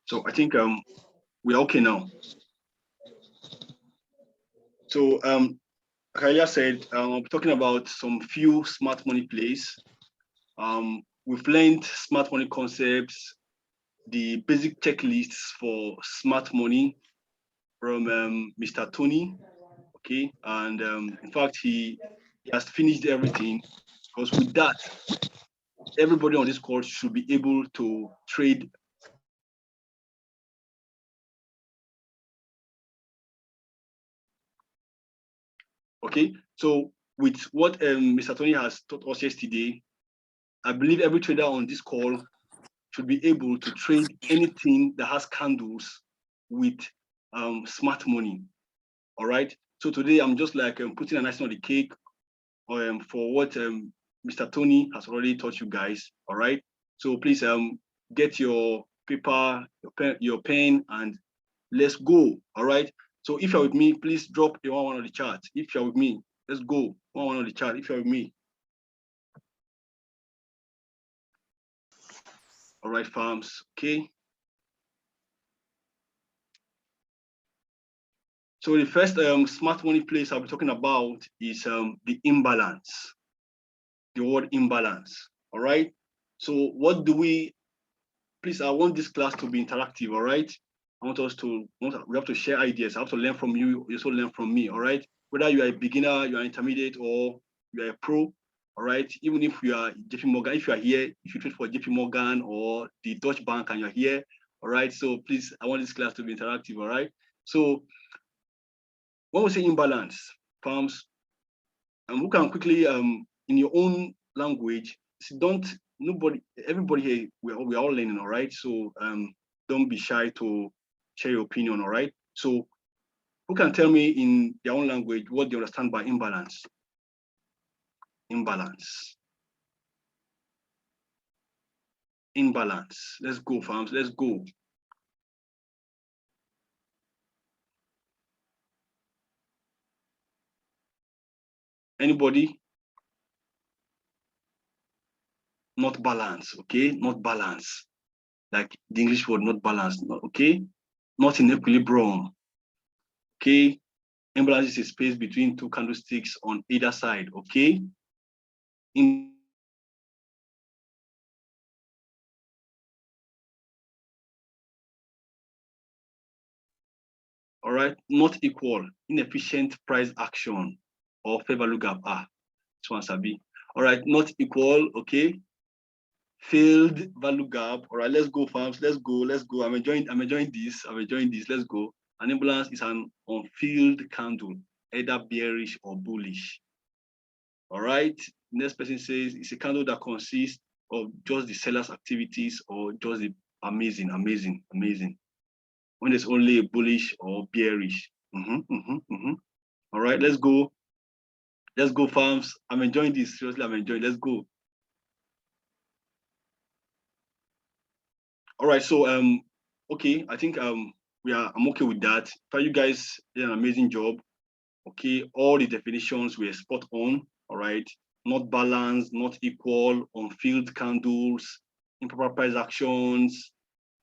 So I think we're okay now. So like I just said, I'll be talking about some few smart money plays. We've learned smart money concepts, the basic checklists for smart money from Mr. Tony. Okay, and in fact, he has finished everything, because with that, everybody on this course should be able to trade. Okay, so with what Mr. Tony has taught us yesterday, I believe every trader on this call should be able to trade anything that has candles with smart money. All right. So today I'm just like putting an icing on the cake for what Mr. Tony has already taught you guys. All right. So please get your paper, your pen, and let's go. All right. So if you're with me, please drop a 1-1 on the chart. If you're with me, let's go. 1-1 on the chart. If you're with me. All right, farms. Okay. So the first smart money place I'll be talking about is the imbalance. The word imbalance. All right. So what do we? Please, I want this class to be interactive. All right. I want us to. We have to share ideas. I have to learn from you. You also learn from me. All right. Whether you are a beginner, you are intermediate, or you are a pro. All right. Even if you are JP Morgan, if you are here, if you trade for JP Morgan or the Deutsche Bank and you're here. All right. So please, I want this class to be interactive. All right. So when we say imbalance, farms, who can quickly in your own language, don't nobody, everybody here, we're all learning, all right? So don't be shy to share your opinion, all right? So who can tell me in their own language what they understand by imbalance? Imbalance. Imbalance. Let's go, farms. Let's go. Anybody? Not balance, okay? Not balance. Like the English word, not balance, okay? Not in equilibrium, okay? Imbalance is a space between two candlesticks on either side, okay? All right, not equal, inefficient price action or fair value gap. This one sabi. All right, not equal, okay. Failed value gap. All right, let's go, farms. Let's go, let's go. I'm enjoying this. Let's go. An imbalance is an unfilled candle, either bearish or bullish. All right. Next person says it's a candle that consists of just the seller's activities or just the amazing. When there's only a bullish or bearish. All right, let's go. Let's go, farms. I'm enjoying this. Seriously, I'm enjoying. Let's go. All right, so okay, I think I'm okay with that. For you guys did an amazing job. Okay, all the definitions were spot on. All right, not balanced, not equal, unfilled candles, improper price actions,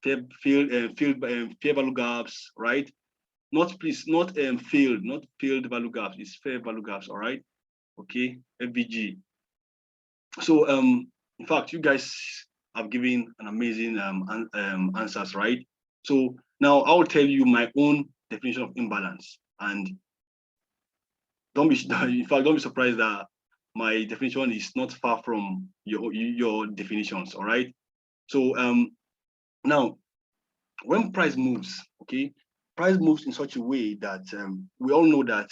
fair value gaps, right? Not please, not filled value gaps. It's fair value gaps. All right. Okay, FVG. So in fact, you guys have given an amazing answers, right? So now I'll tell you my own definition of imbalance, and don't be in fact don't be surprised that my definition is not far from your definitions. All right. So now when price moves, okay, price moves in such a way that we all know that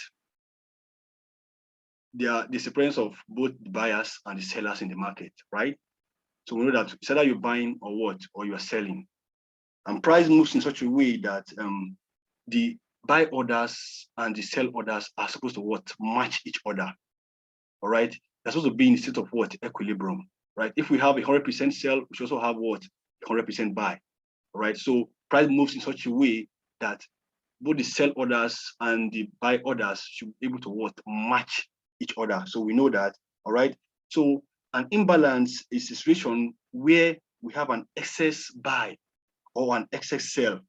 there's a presence of both the buyers and the sellers in the market, right? So we know that it's either you're buying or what, or you're selling. And price moves in such a way that the buy orders and the sell orders are supposed to what? Match each other. All right. They're supposed to be in a state of what? Equilibrium. Right. If we have 100% sell, we should also have what? 100% buy. All right. So price moves in such a way that both the sell orders and the buy orders should be able to what? Match each other. So we know that. All right. So an imbalance is a situation where we have an excess buy or an excess sell.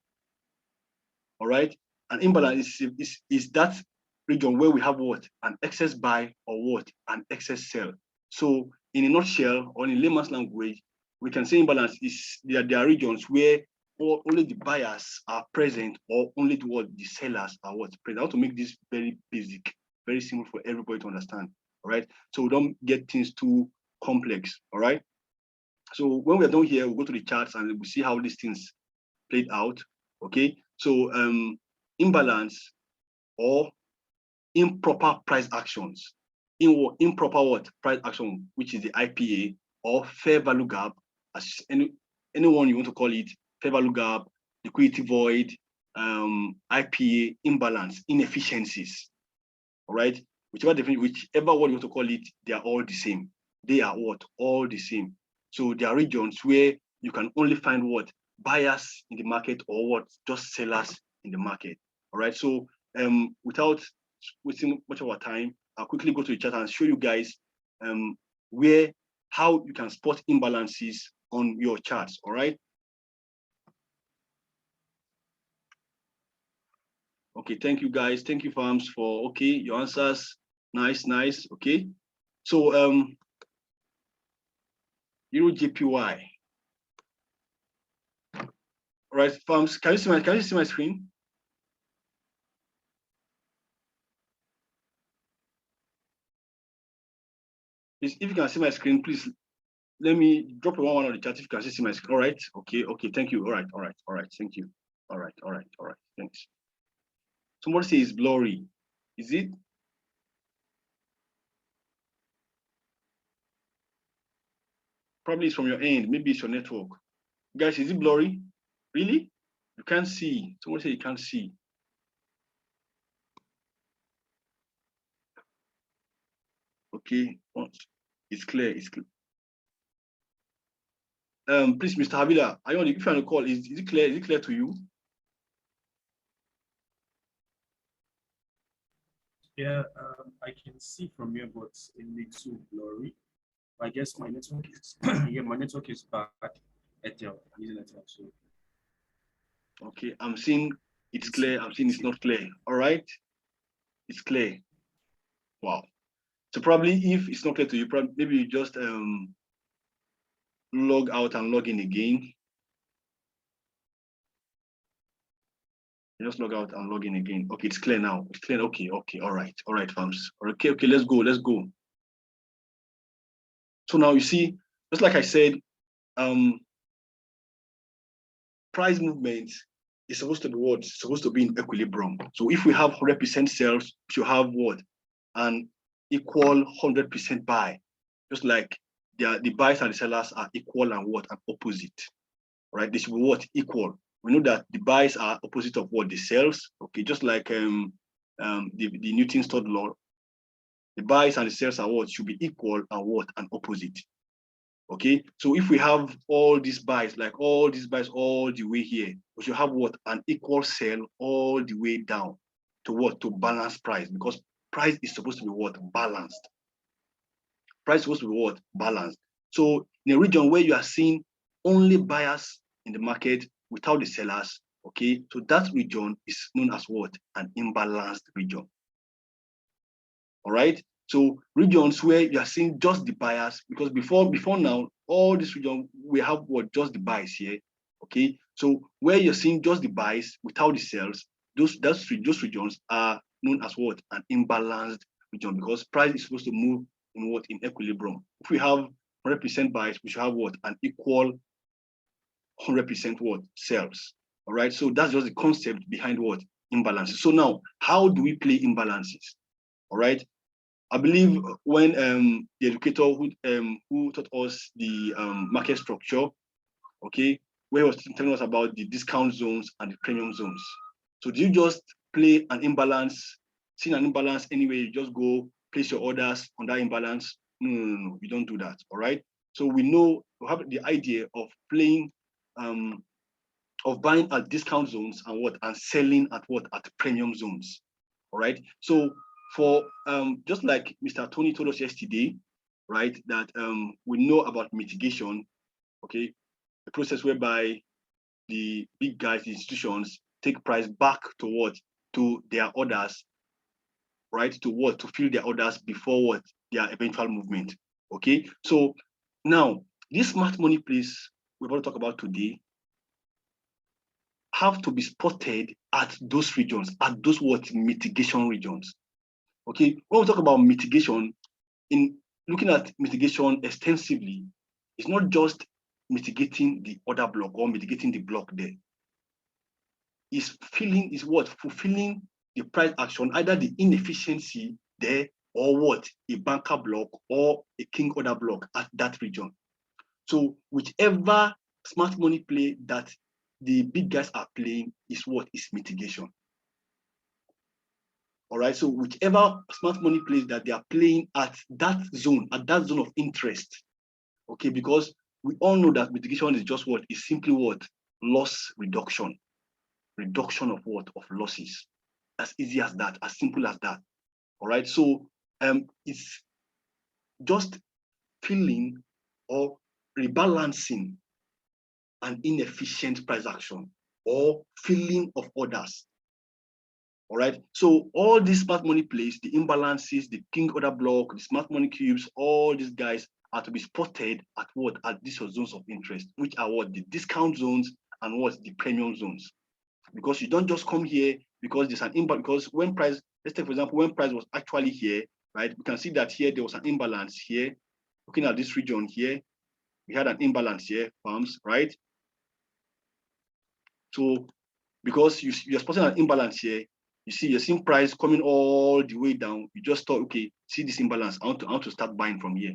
All right. An imbalance is that region where we have what? An excess buy or what? An excess sell. So in a nutshell, or in layman's language, we can say imbalance is there are regions where only the buyers are present or only the sellers are what present. I want to make this very basic, very simple for everybody to understand. All right. So we don't get things too complex. All right. So when we're done here, we'll go to the charts and we'll see how these things played out. Okay. So imbalance or improper price actions. Improper what? Price action, which is the IPA or fair value gap, as anyone you want to call it, fair value gap, liquidity void, IPA, imbalance, inefficiencies. All right. Whichever word you want to call it, they are all the same. They are what? All the same. So there are regions where you can only find what? Buyers in the market or what? Just sellers in the market. All right. So without wasting much of our time, I'll quickly go to the chart and show you guys how you can spot imbalances on your charts. All right. Okay, thank you guys. Thank you, farms, for your answers. Nice. Okay. So Euro JPY. All right, farms, can you see my screen? Please, if you can see my screen, please let me drop a one on the chat if you can see my screen. All right. Okay, thank you. All right, thank you. All right, thanks. Somebody says blurry. Is it? Probably it's from your end. Maybe it's your network. Guys, is it blurry? Really? You can't see. Somebody say you can't see. Okay, it's clear. Please, Mr. Havilah, if you're on the call, is it clear? Is it clear to you? Yeah, I can see from here, but it looks so blurry. I guess my network is my network is bad. I'm using Etel, so. Okay, I'm seeing it's clear. I'm seeing it's not clear. All right, it's clear. Wow. So probably if it's not clear to you, maybe you just log out and log in again. Just log out and log in again. Okay, it's clear now. It's clear. Okay. All right, farms. Okay, let's go. So now you see, just like I said, price movement is supposed to be what? It's supposed to be in equilibrium. So if we have 100% sales, we should have what? An equal 100% buy. Just like the buys and the sellers are equal and what? And opposite. Right? They should be what? Equal. We know that the buys are opposite of what? The sells. Okay, just like the Newton's third law. The buys and the sells are what? Should be equal and what? And opposite. Okay, so if we have all these buys, like all these buys all the way here, we should have what? An equal sell all the way down to what? To balance price, because price is supposed to be what? Balanced. Price is supposed to be what? Balanced. So in a region where you are seeing only buyers in the market without the sellers, okay, so that region is known as what? An imbalanced region. All right. So regions where you are seeing just the buyers, because before now, all this region we have what? Just the buys here. Okay. So where you're seeing just the buys without the sells, those regions are known as what? An imbalanced region, because price is supposed to move in what? In equilibrium. If we have 100% buys, we should have what? An equal 100% what? Sells. All right. So that's just the concept behind what? Imbalances. So now, how do we play imbalances? All right. I believe when the educator who taught us the market structure, okay, where he was telling us about the discount zones and the premium zones. So do you just play an imbalance, seeing an imbalance anyway, you just go place your orders on that imbalance? No, you don't do that. All right. So we have the idea of playing, of buying at discount zones and selling at at premium zones. All right. So for just like Mr. Tony told us yesterday, right, that we know about mitigation, okay, the process whereby the big guys, the institutions, take price back to what? To their orders, right? To what? To fill their orders before what? Their eventual movement. Okay. So now this smart money plays we're going to talk about today have to be spotted at those regions, at those what? Mitigation regions. Okay. When we talk about mitigation, in looking at mitigation extensively, it's not just mitigating the order block or mitigating the block there. Is what? Fulfilling the price action, either the inefficiency there or what? A banker block or a king order block at that region. So whichever smart money play that the big guys are playing is what? Is mitigation. All right. So whichever smart money plays that they are playing at that zone of interest. Okay, because we all know that mitigation is just what? Is simply what? Loss reduction. Reduction of what? Of losses. As easy as that, as simple as that. All right. So it's just filling or rebalancing an inefficient price action or filling of orders. All right. So all these smart money plays, the imbalances, the king order block, the smart money cubes, all these guys are to be spotted at what? At these zones of interest, which are what? The discount zones and what? The premium zones. Because you don't just come here because there's an imbalance. Because when price, let's take for example, when price was actually here, right? We can see that here there was an imbalance here. Looking at this region here, we had an imbalance here, farms, right? So because you're spotting an imbalance here, you're seeing price coming all the way down. You just thought, okay, see this imbalance. I want to start buying from here.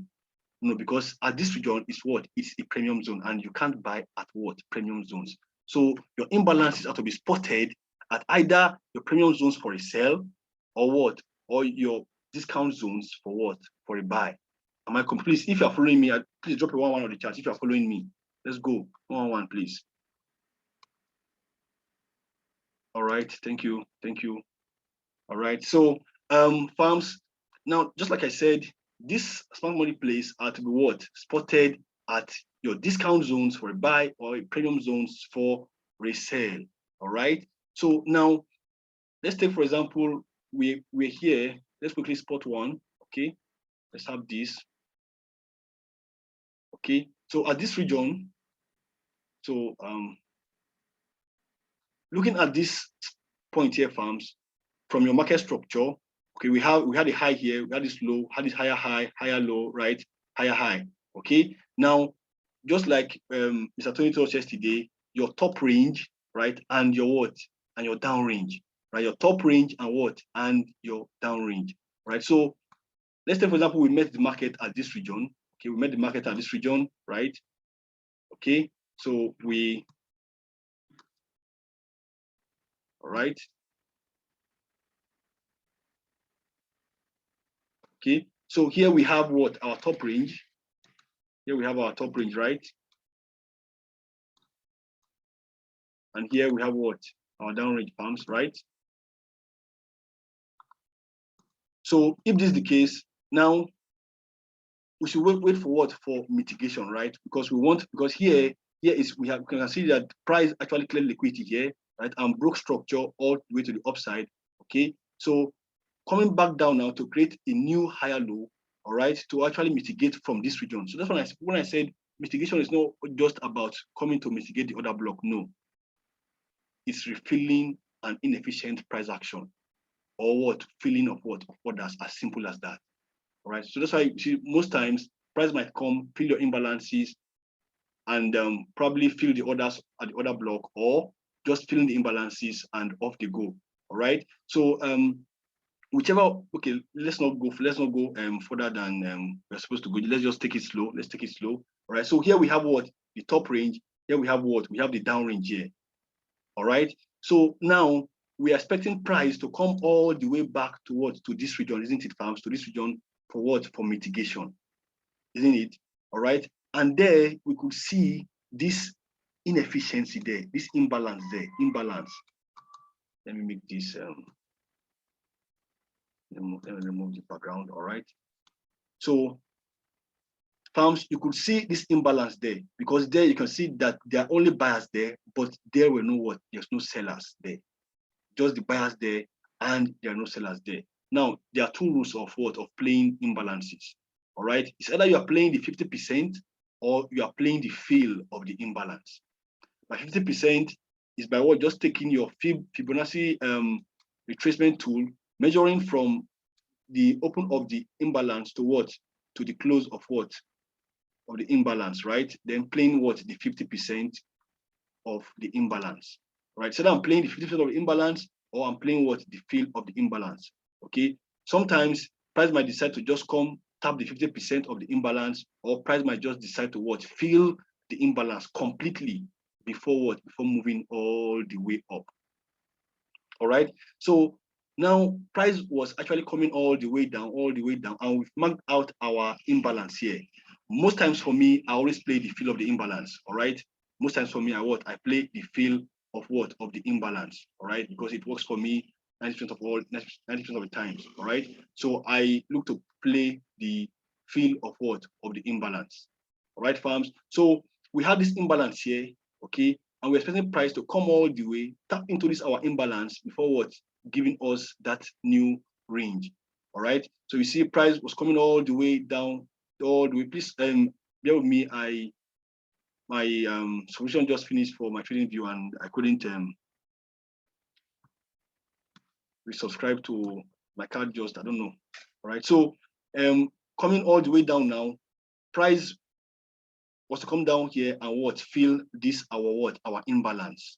No, because at this region is what? It's a premium zone, and you can't buy at what? Premium zones. So your imbalances have to be spotted at either your premium zones for a sell or what? Or your discount zones for what? For a buy. Am I complete? If you're following me, please drop a 1-1 on the chat. If you're following me, let's go. 1-1, please. All right, thank you. All right, so farms, now just like I said, these smart money plays are to be what? Spotted at your discount zones for a buy or premium zones for resale. All right, so now let's take for example, we're here. Let's quickly spot one. Okay, let's have this. Okay, so at this region, so looking at this point here, farms, from your market structure, okay, we had a high here, we had this low, had this higher high, higher low, right? Higher high. Okay. Now, just like Mr. Tony told us yesterday, your top range, right, and your what? And your down range, right? Your top range and what? And your down range, right? So let's say, for example, we met the market at this region. Okay, we met the market at this region, right? Okay, so all right. Okay, so here we have what? Our top range. Here we have our top range, right? And here we have what? Our downrange pumps, right? So if this is the case, now we should wait for what? For mitigation, right? Because here we can see that price actually cleared liquidity here, right? And broke structure all the way to the upside. Okay. So coming back down now to create a new higher low, all right, to actually mitigate from this region. So that's when I said mitigation is not just about coming to mitigate the other block. No, it's refilling an inefficient price action or what? Filling of what? Of orders, as simple as that. All right. So that's why you see most times price might come, fill your imbalances, and probably fill the orders at the order block, or just filling the imbalances and off they go. All right. So whichever, okay, let's not go further than we're supposed to go. Let's just take it slow. Let's take it slow. All right. So here we have what? The top range. Here we have what? We have the down range here. All right. So now we are expecting price to come all the way back to what? To this region, isn't it, farms? To this region for what? For mitigation, isn't it? All right. And there we could see this inefficiency there, this imbalance there, imbalance. Let me make this, let me remove the background. All right. So farms, you could see this imbalance there, because there you can see that there are only buyers there, but there were no what? There's no sellers there. Just the buyers there, and there are no sellers there. Now, there are two rules of what? Of playing imbalances. All right. It's either you are playing the 50% or you are playing the fill of the imbalance. By 50% is by what? Just taking your Fibonacci retracement tool, measuring from the open of the imbalance to what? To the close of what? Of the imbalance, right? Then playing what? The 50% of the imbalance, right? So I'm playing the 50% of the imbalance, or I'm playing what? The fill of the imbalance, okay? Sometimes price might decide to just come tap the 50% of the imbalance, or price might just decide to what? Fill the imbalance completely before what? Before moving all the way up. All right. So now price was actually coming all the way down, and we've marked out our imbalance here. Most times for me, I always play the fill of the imbalance. All right. Most times for me, I play the fill of what? Of the imbalance. All right, because it works for me 90% of the times. All right. So I look to play the fill of what? Of the imbalance. All right, farms. So we had this imbalance here. Okay, and we're expecting price to come all the way, tap into this our imbalance before what? Giving us that new range. All right. So you see price was coming all the way down, all the way. Please bear with me. My solution just finished for my trading view, and I couldn't resubscribe to my card. Just I don't know. All right. So coming all the way down now, price was to come down here and what? Fill this our what? Our imbalance.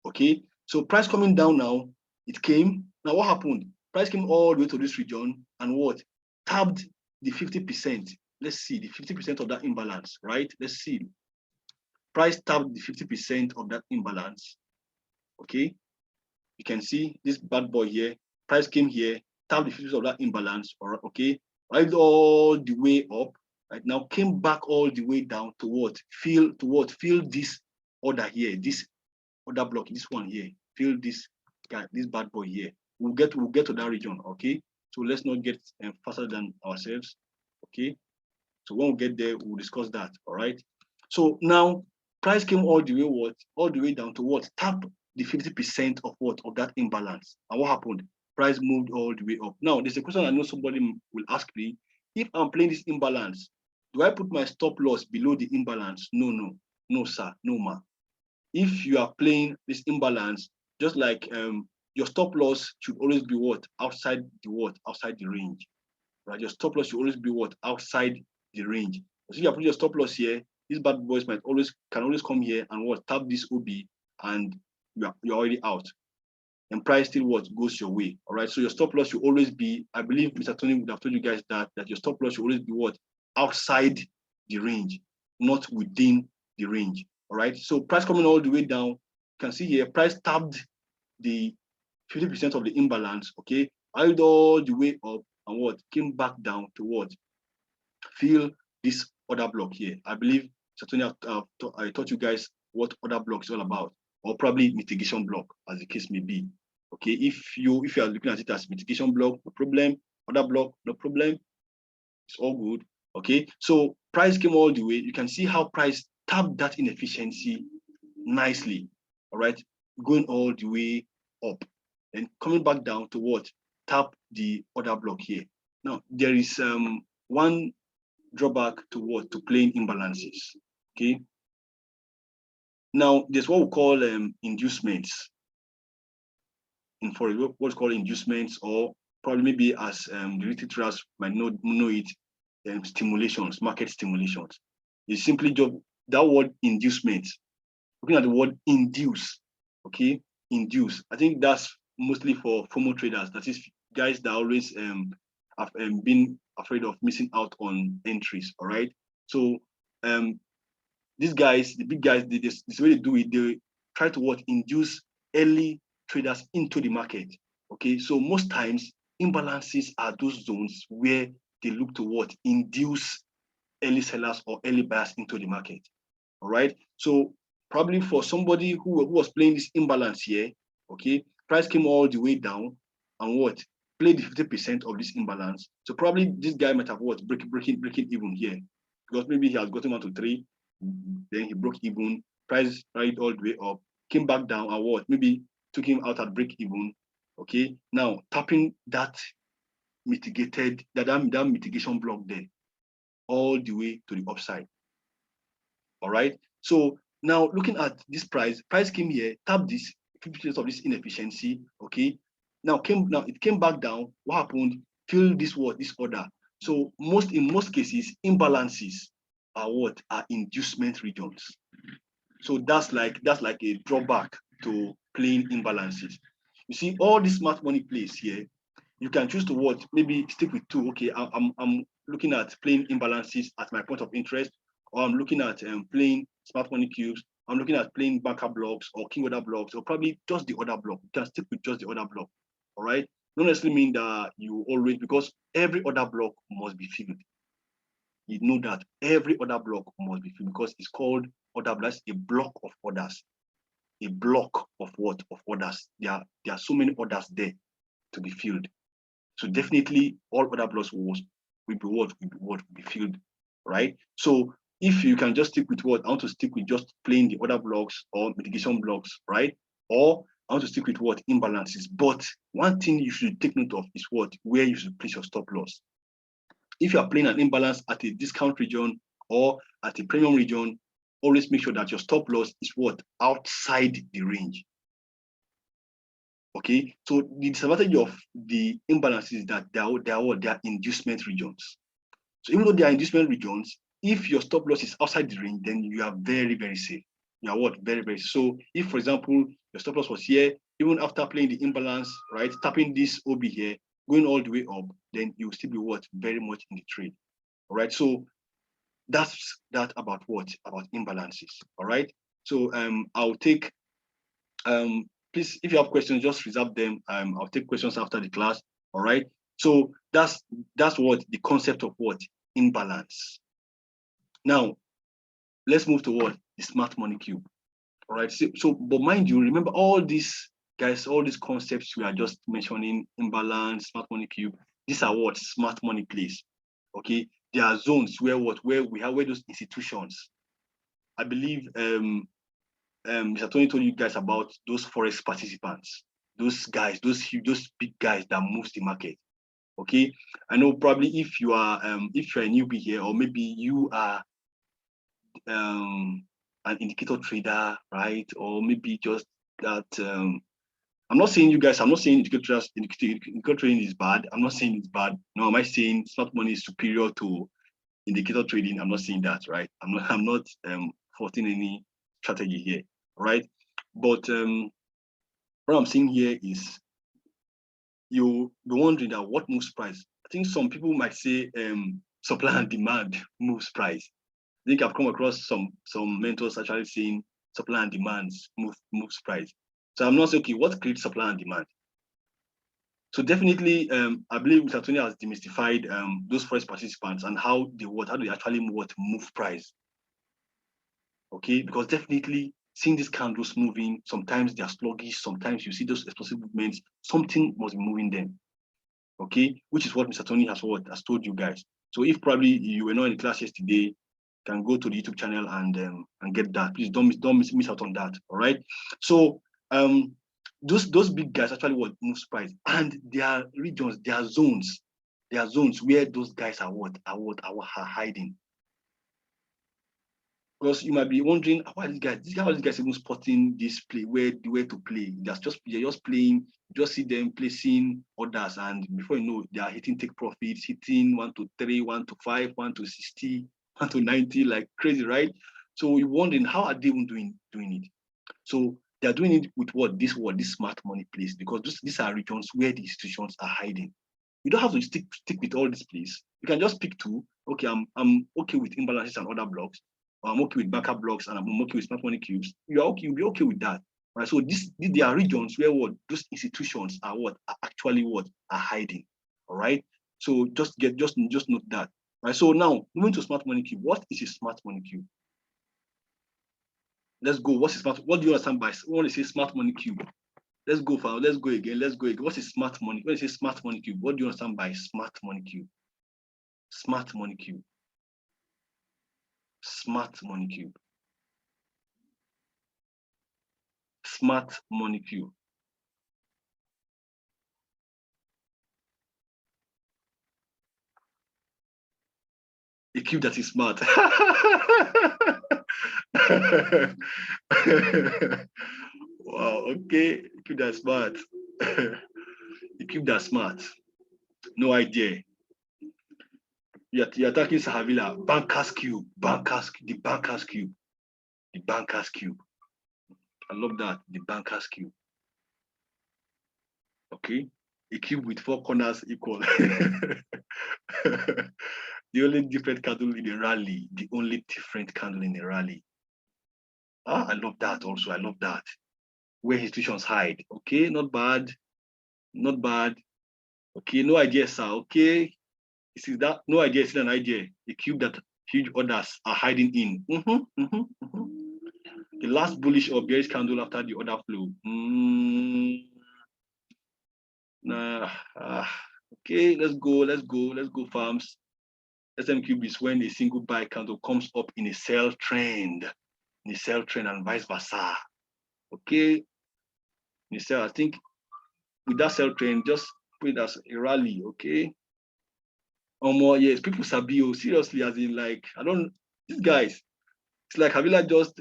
Okay. So price coming down now, it came. Now what happened? Price came all the way to this region and what? Tapped the 50%. Let's see the 50% of that imbalance, right? Let's see. Price tapped the 50% of that imbalance. Okay. You can see this bad boy here. Price came here, tapped the 50% of that imbalance, or okay, right all the way up. Right now came back all the way down to what? Fill this order here, this other block, this one here. Fill this guy, this bad boy here. We'll get to that region. Okay. So let's not get faster than ourselves. Okay. So when we get there, we'll discuss that. All right. So now price came all the way what? All the way down to what? Tap the 50% of what? Of that imbalance. And what happened? Price moved all the way up. Now there's a question I know somebody will ask me. If I'm playing this imbalance, do I put my stop loss below the imbalance? No, sir, no, ma. If you are playing this imbalance, just like your stop loss should always be what? Outside the what? Outside the range. Right? Your stop loss should always be what? Outside the range. So if you are putting your stop loss here, these bad boys can always come here and what? Tap this OB, and you're already out. And price still what? Goes your way. All right. So your stop loss should always be, I believe Mr. Tony would have told you guys that your stop loss should always be what? Outside the range, not within the range. All right. So price coming all the way down, you can see here, price tapped the 50% of the imbalance. Okay. Held all the way up and what? Came back down to what? Fill this other block here. I believe Mr. Tony, I taught you guys what other block is all about, or probably mitigation block, as the case may be. Okay, if you are looking at it as mitigation block, no problem. Other block, no problem. It's all good. Okay, so price came all the way. You can see how price tapped that inefficiency nicely. All right, going all the way up and coming back down to what? Tap the other block here. Now there is one drawback to what? To playing imbalances. Okay. Now there's what we call inducements. In forex, what's called inducements, or probably maybe as the retail traders might know it, stimulations, market stimulations. It's simply just that word inducement. Looking at the word induce, okay, induce. I think that's mostly for FOMO traders. That is guys that always have been afraid of missing out on entries. All right. So these guys, the big guys, this way they do it, they try to what? Induce early traders into the market. Okay, so most times imbalances are those zones where they look to what? Induce early sellers or early buyers into the market. All right, so probably for somebody who was playing this imbalance here, okay, price came all the way down and what? Played the 50% of this imbalance. So probably this guy might have what? Breaking even here. because maybe he has gotten 1 to 3, then he broke even, price right all the way up, came back down, and what? Maybe took him out at break even. Okay, now tapping that mitigated that mitigation block there all the way to the upside. All right. So now looking at this price came here, tapped this 50% of this inefficiency. Okay. Now it came back down. What happened? Fill this order. So in most cases, imbalances are inducement regions. So that's like a drawback to playing imbalances. You see, all these smart money plays here, you can choose to maybe stick with 2. Okay, I'm looking at playing imbalances at my point of interest, or I'm looking at playing smart money cubes. I'm looking at playing banker blocks or king order blocks, or probably just the order block. You can stick with just the order block. All right. Don't necessarily mean that you always, because every order block must be filled. You know that every order block must be filled because it's called order block, a block of orders. A block of what? Of orders. There are so many orders there to be filled. So definitely all other blocks will be filled, right? So if you can just stick with I want to stick with just playing the other blocks or mitigation blocks, right? Or I want to stick with imbalances. But one thing you should take note of is where you should place your stop loss. If you are playing an imbalance at a discount region or at a premium region, always make sure that your stop loss is outside the range. Okay, so the disadvantage of the imbalance is that they are inducement regions. So even though they are inducement regions, if your stop loss is outside the range, then you are very, very safe. You are very, very safe. So if, for example, your stop loss was here, even after playing the imbalance, right, tapping this OB here, going all the way up, then you will still be very much in the trade. All right. So that's that about about imbalances. All right. So I'll take please, if you have questions, just reserve them. I'll take questions after the class. All right. So that's the concept of imbalance. Now, let's move to the smart money cube. All right. So, but mind you, remember all these guys, all these concepts we are just mentioning: imbalance, smart money cube. These are smart money plays. Okay. There are zones where those institutions. I believe Mr. Tony told you guys about those forex participants, those guys, those big guys that moves the market. Okay, I know probably if you're a newbie here, or maybe you are an indicator trader, right? Or maybe just that. I'm not saying indicator trading is bad. I'm not saying it's bad. No, am I saying smart money is superior to indicator trading? I'm not saying that, right? I'm not faulting any strategy here, right? But what I'm saying here is you'll be wondering that what moves price. I think some people might say supply and demand moves price. I think I've come across some mentors actually saying supply and demand moves price. So I'm not saying, okay, what creates supply and demand? So definitely, I believe Mr. Tony has demystified those forex participants and how they actually move price. Okay, because definitely seeing these candles moving, sometimes they are sluggish, sometimes you see those explosive movements, something must be moving them. Okay, which is what Mr. Tony has told you guys. So if probably you were not in the class yesterday, you can go to the YouTube channel and get that. Please don't miss out on that. All right. So those big guys actually moves price, and their regions, their zones where those guys are hiding. Because you might be wondering, why these guys even spotting this play, where to play. They're just playing, just see them placing orders, and before you know, they are hitting take profits, hitting 1 to 3, 1 to 5, 1 to 60, 1 to 90, like crazy, right? So you're wondering, how are they even doing it? So they're doing it with this smart money plays, because these are regions where the institutions are hiding. You don't have to stick with all these plays. You can just pick 2. Okay, I'm okay with imbalances and other blocks. I'm okay with backup blocks, and I'm okay with smart money cubes. You'll be okay with that, right? So there are regions where those institutions are actually hiding. All right. So just note that, right? So now moving to smart money cube. What is a smart money cube? Let's go. What do you understand by when you say smart money cube? Let's go again. What is smart money? When you say smart money cube, what do you understand by smart money cube? Smart money cube. Smart money cube. Smart money cube. A cube that is smart. Wow, okay. A cube that's smart. A cube that's smart. No idea. You're talking Havilah. Banker's cube. The banker's cube. The banker's cube. I love that. The banker's cube. Okay. A cube with 4 corners equal. The only different candle in a rally. The only different candle in a rally. Ah, I love that also. I love that. Where institutions hide. Okay, not bad. Not bad. Okay, no idea, sir. Okay. This is that no idea, it's an idea. A cube that huge orders are hiding in. The last bullish or bearish candle after the order flow. Nah. Okay, let's go, farms. SMQ is when a single buy candle comes up in a sell trend, and vice versa. Okay, in a sell, I think with that sell trend, just put it as a rally. Okay. More, yes, people sabi, seriously, as in like, these guys, it's like Havilah just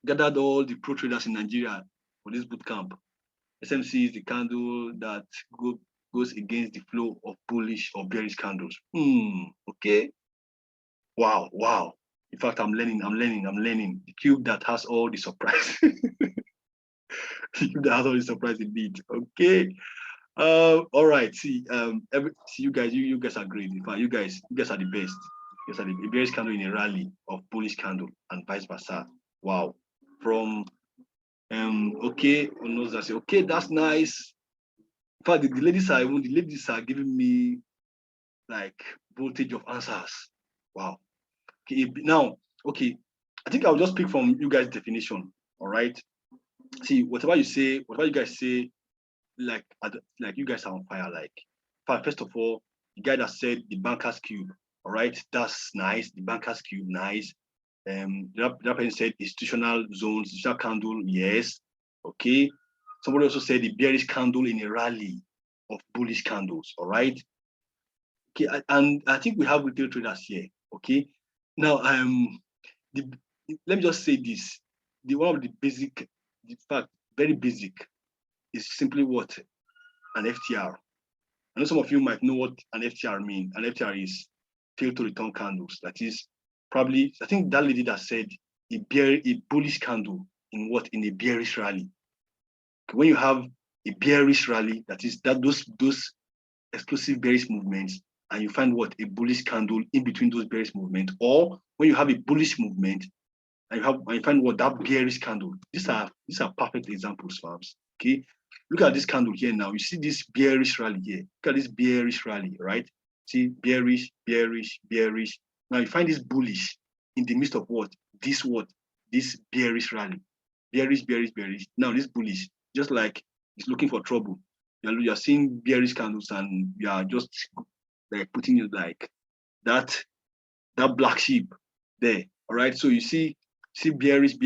gathered all the pro traders in Nigeria for this boot camp. SMC is the candle that goes against the flow of bullish or bearish candles. Okay. Wow. In fact, I'm learning. The cube that has all the surprise. The cube that has all the surprise indeed. Okay. All right. See, you guys are great. In fact, you guys are the best. You guys are the bearish candle in a rally of bullish candle and vice versa. Wow. From okay, okay, that's nice. In fact, the ladies are giving me like voltage of answers. Wow. Okay, now, okay, I think I'll just pick from you guys' definition. All right. See, whatever you guys say, like you guys are on fire. Like, first of all, the guy that said the banker's cube. All right, that's nice. The banker's cube, nice. The person said institutional zones, institutional candle, yes. Okay. Somebody also said the bearish candle in a rally of bullish candles. All right. Okay, and I think we have retail traders here. Okay. Now, let me just say this: one of the basic, in fact, very basic, is simply what an FTR. I know some of you might know what an FTR means. An FTR is fail to return candles. That is probably, I think that lady that said a bullish candle in a bearish rally. When you have a bearish rally, that is those explosive bearish movements, and you find what a bullish candle in between those bearish movements, or when you have a bullish movement and you find what that bearish candle. These are perfect examples, farms. Okay, look at this candle here now. You see this bearish rally here. Look at this bearish rally, right? See, bearish. Now you find this bullish in the midst of what? This bearish rally. Bearish. Now this bullish, just like it's looking for trouble. You're seeing bearish candles and you are just like putting it like that black sheep there. All right. So you see bearish.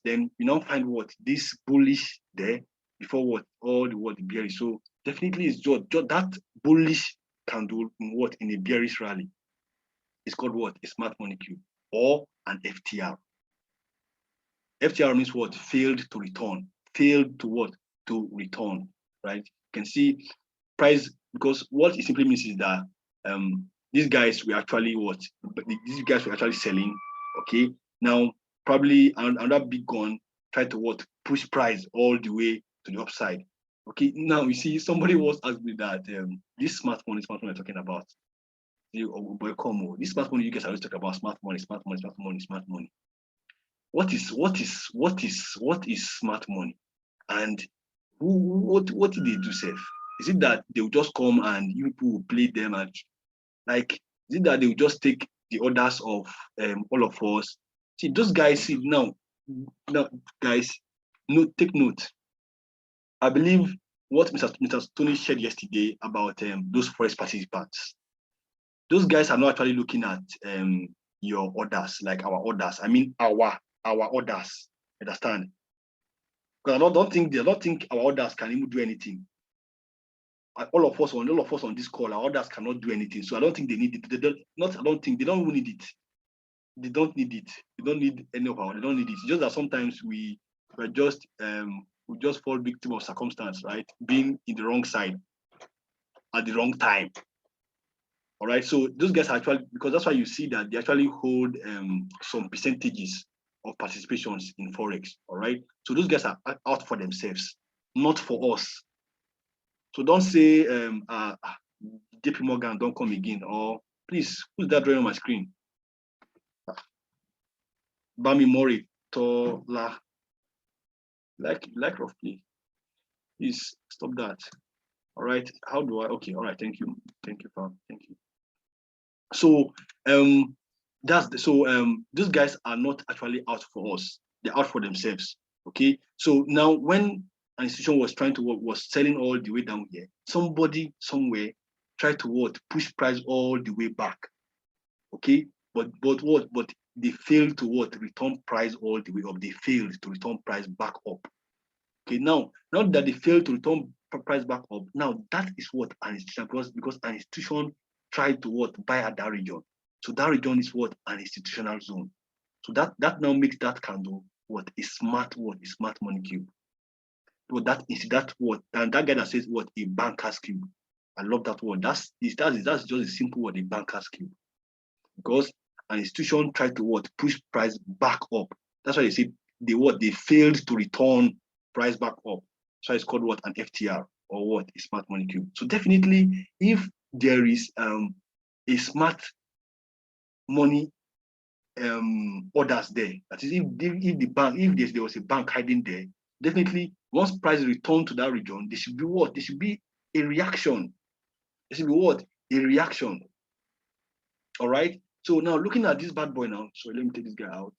Then you now find what? This bullish there before what? All the bearish. So definitely it's just that bullish candle in a bearish rally. It's called what? A smart money cube or an FTR. FTR means what? Failed to return. Failed to what? To return. Right? You can see price, because what it simply means is that these guys were actually what? These guys were actually selling. Okay. Now probably another big gun tried to what? Push price all the way to the upside. Okay. Now you see somebody was asking me that this smart money I'm talking about. This smart money you guys always talk about smart money. What is smart money? And what did they do, Seth? Is it that they will just come and you people will play them, and like, is it that they will just take the orders of all of us? See, those guys, see now guys, take note. I believe what Mr. Tony shared yesterday about those forest participants. Those guys are not actually looking at your orders, like our orders. I mean our orders. Understand? Because I don't think our orders can even do anything. All of us on this call, our orders cannot do anything. So I don't think they need it. They don't not. I don't think they don't even need it. They don't need it. They don't need any of our. They don't need it. It's just that sometimes we just fall victim of circumstance, right? Being in the wrong side at the wrong time. All right. So those guys are actually, because that's why you see that they actually hold some percentages of participations in forex. All right. So those guys are out for themselves, not for us. So don't say JP Morgan, don't come again, or please, who's that drawing on my screen? Bami Mori Tola. Like roughly. Please stop that. All right. How do I? Okay. All right. Thank you. Thank you, fam. Thank you. So these guys are not actually out for us. They're out for themselves. Okay. So now when an institution was trying to was selling all the way down here, somebody somewhere tried to push price all the way back. Okay. But they failed to return price all the way up. They failed to return price back up. Okay, now that they failed to return price back up, now that is what an institution, because an institution tried to buy at that region. So that region is an institutional zone. So that now makes that candle a smart money cube. So that and that guy that says a banker's cube. I love that word. That's just a simple word, a banker's cube. Because an institution tried to push price back up. That's why they say they failed to return price back up. So it's called an FTR, or a smart money cube. So definitely, if there is a smart money orders there, that is, if there was a bank hiding there, definitely once price return to that region, there should be there should be a reaction. There should be a reaction. All right. So now looking at this bad boy now. So let me take this guy out.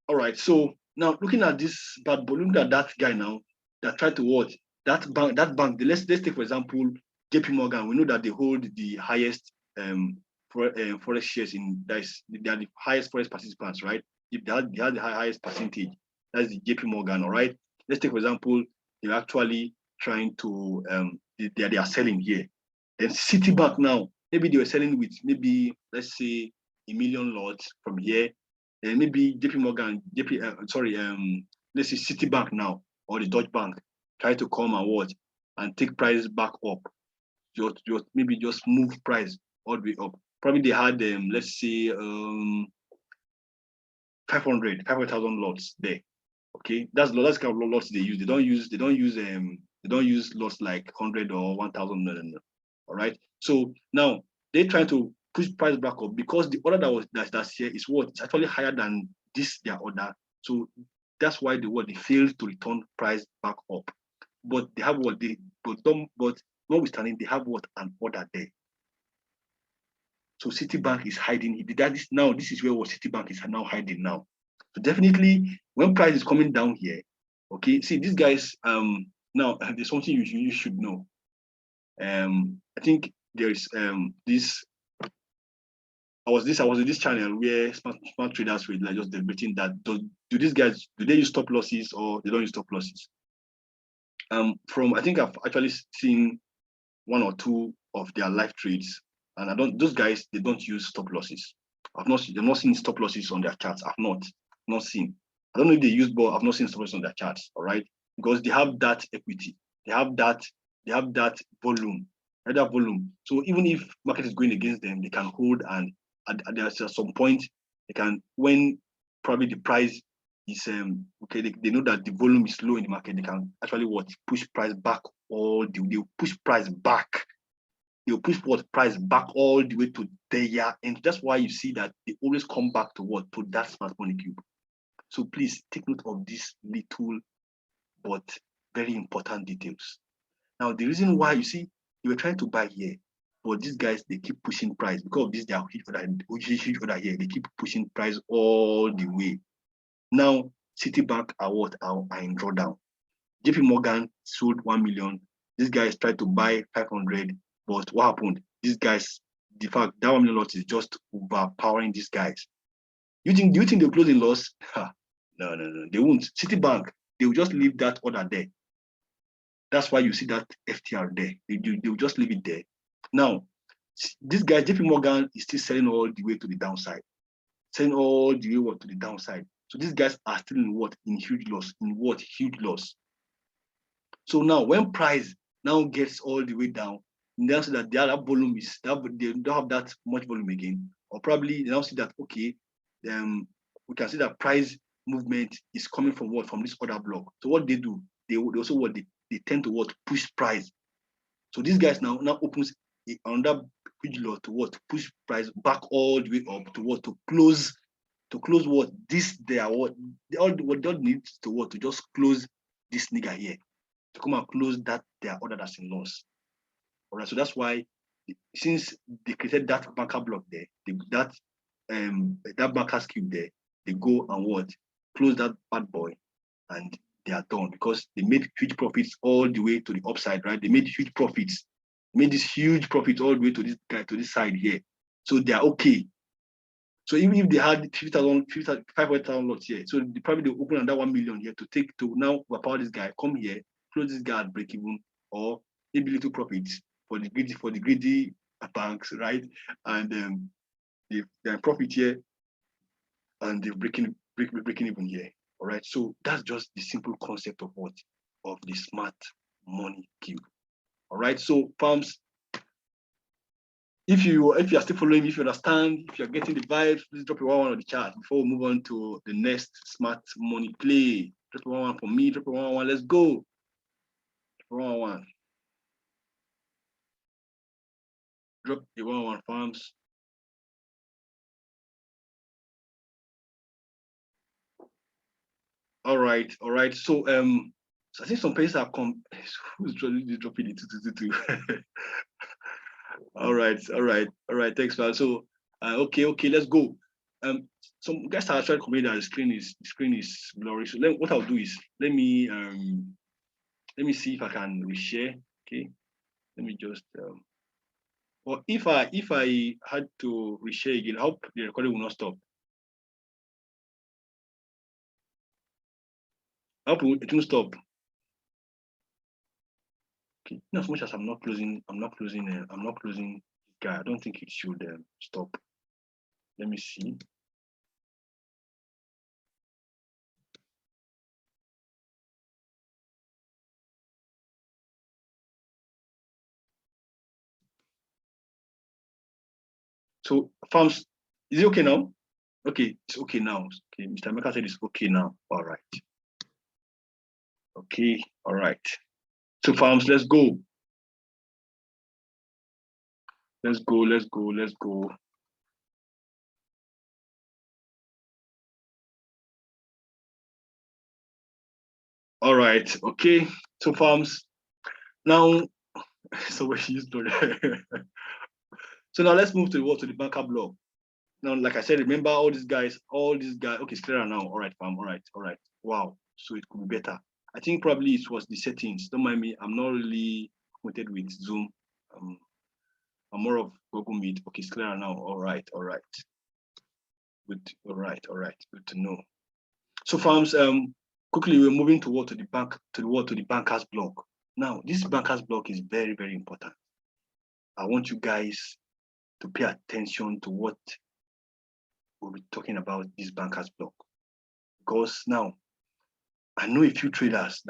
All right. So now looking at this bad boy, looking at that guy now that tried to that bank. Let's take for example JP Morgan. We know that they hold the highest forex shares they are the highest forex participants, right? If they have the highest percentage, that's the JP Morgan. All right. Let's take for example, they're actually trying to they are selling here. Then Citibank now, maybe they were selling with maybe let's say 1 million lots from here. And maybe JP Morgan, let's say Citibank now, or the Deutsche Bank, try to come and take price back up. Maybe just move price all the way up. Probably they had let's say 500,000 lots there. Okay, that's kind of lots they use. They don't use lots like 100 or 1,000. No. All right. So now they're trying to push price back up because the order that's here is it's actually higher than their order. So that's why they failed to return price back up. But they have but notwithstanding, they have an order there. So Citibank is hiding. This is where Citibank is now hiding now. So definitely when price is coming down here, okay, see these guys, now there's something you should know. I think there is this. I was in this channel where smart traders were like just debating that do these guys they use stop losses or they don't use stop losses? From I think I've actually seen one or two of their live trades, and those guys they don't use stop losses. I've not seen stop losses on their charts. I've not seen. I don't know if they use, but I've not seen stop losses on their charts. All right, because they have that equity, they have that volume, that volume. So even if market is going against them, they can hold, and at some point they can, when probably the price is okay, they know that the volume is low in the market, they can actually push price back they'll push price back. They'll push price back all the way to there. And that's why you see that they always come back to that smart money cube. So please take note of these little but very important details. Now, the reason why you see they were trying to buy here, but these guys they keep pushing price because of this, they are huge order here. They keep pushing price all the way. Now, Citibank are in drawdown. JP Morgan sold 1 million. These guys tried to buy 500, but what happened? These guys, the fact that 1 million lot is just overpowering these guys. Do you think they'll close in loss? No, they won't. Citibank, they will just leave that order there. That's why you see that FTR there. They will just leave it there. Now, this guy, JP Morgan, is still selling all the way to the downside. Selling all the way to the downside. So these guys are still in what? In huge loss. In what? Huge loss. So now when price now gets all the way down, they now see that their volume is that they don't have that much volume again, or probably they now see that okay, we can see that price movement is coming from what? From this other block. So what they do, they also what they tend to what? Push price. So these guys now opens another huge lot to what? Push price back all the way up to what? To close what? This there what they need to what? To just close this nigga here. To come and close that their order that's in loss. All right, so that's why since they created that banker block there, that banker's cube there, they go and what? Close that bad boy, and they are done because they made huge profits all the way to the upside, right? They made huge profits, made this huge profit all the way to this guy to this side here. So they are okay. So even if they had 50,000, 500,000 lots here, so they probably they open another 1 million here to now overpower this guy, come here, close this guy at break even, or maybe little profits for the greedy banks, right? And they profit here, and they're breaking even here. All right. So that's just the simple concept of what? Of the smart money cube. All right. So farms, if you are still following, if you understand, if you're getting the vibes, please drop a 1 on the chat before we move on to the next smart money play. Drop a 1 for me, drop a 1. Let's go. 1. Drop the 1 farms. All right. So I think some places have come. Who's dropping the 222? All right. Thanks, man. So okay, let's go. Some guys are actually complaining that the screen is blurry. So what I'll do is let me see if I can reshare. Okay, let me just or if I had to reshare again, I hope the recording will not stop. I hope it won't stop. Okay, in as much as I'm not closing guy, I don't think it should stop. Let me see. So farms, is it okay now? Okay, it's okay now. Okay, Mr. Emeka said it's okay now. All right. Okay, all right. So farms, let's go. Let's go. All right, okay. So farms, now, so we use So now let's move to the banker block. Now, like I said, remember all these guys. Okay, it's clearer now. All right, fam. All right. Wow. So it could be better. I think probably it was the settings. Don't mind me. I'm not really acquainted with Zoom. I'm more of Google Meet. Okay, it's clearer now. All right. Good. All right. Good to know. So farms, quickly we're moving toward to the bankers block. Now, this bankers block is very, very important. I want you guys to pay attention to what we'll be talking about this bankers block. Because now I know a few traders,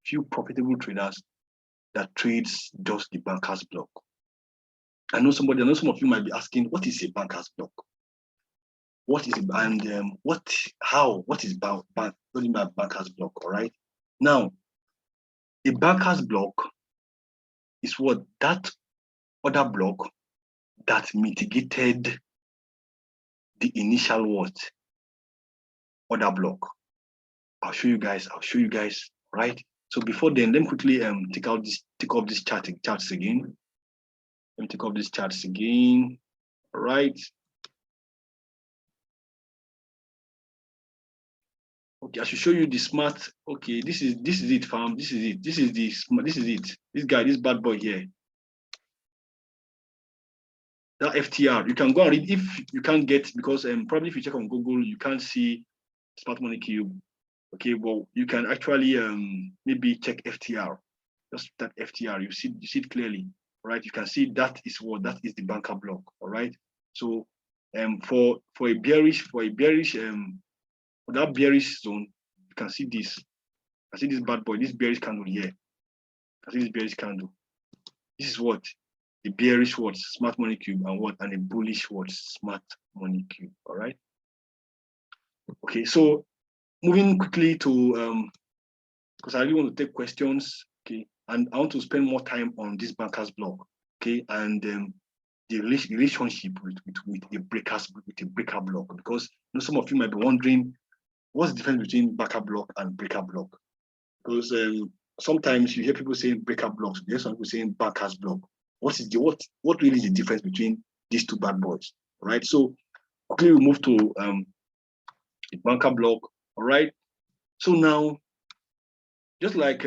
few profitable traders that trades just the bankers block. I know some of you might be asking, what is a bankers block? What is it? And what is bankers block? All right. Now, a bankers block is what? That other block that mitigated the initial what? Other block. I'll show you guys, right? So before then, let me quickly take off this charts again. Let me take off these charts again. All right. Okay, I should show you the smart. Okay, this is it, fam. This is it. This is the smart. This is it. This guy, this bad boy here. That FTR. You can go and read if you can't get, because probably if you check on Google, you can't see smart money cube. Okay, well, you can actually maybe check FTR. Just that FTR, you see it clearly, right? You can see that is the banker block, all right? So for a bearish for that bearish zone, you can see this. I see this bad boy, this bearish candle here. I see this bearish candle. This is what? The bearish what? Smart money cube, and what? And a bullish what? Smart money cube, all right? Okay, so moving quickly to because I really want to take questions, okay, and I want to spend more time on this bankers block, okay, and the relationship with a breaker block, because some of you might be wondering what's the difference between backer block and breaker block, because sometimes you hear people saying breaker blocks, you hear some people saying bankers block. What really is the difference between these two bad boys, right? So quickly we move to the banker block, all right. So now, just like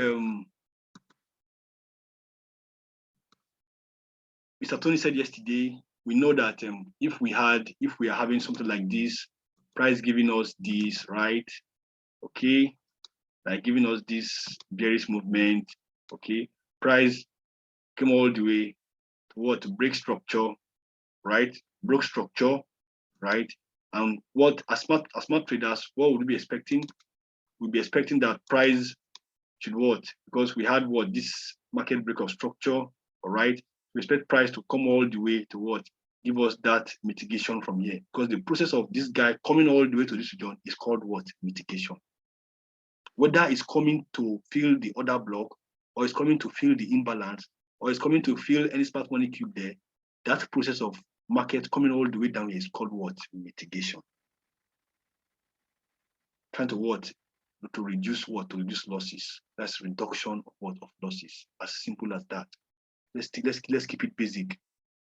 Mr. Tony said yesterday, we know that if we are having something like this, price giving us this, right? Okay, like giving us this bearish movement, okay, price came all the way to what? To break structure, right? Broke structure, right? And what, as smart traders, what would we be expecting? We'll be expecting that price should what? Because we had what? This market break of structure, all right? We expect price to come all the way to what? Give us that mitigation from here. Because the process of this guy coming all the way to this region is called what? Mitigation. Whether it's coming to fill the other block, or it's coming to fill the imbalance, or it's coming to fill any smart money cube there, that process of market coming all the way down here is called what? Mitigation. Trying to what? To reduce what? To reduce losses. That's reduction of what? Of losses. As simple as that. Let's keep it basic.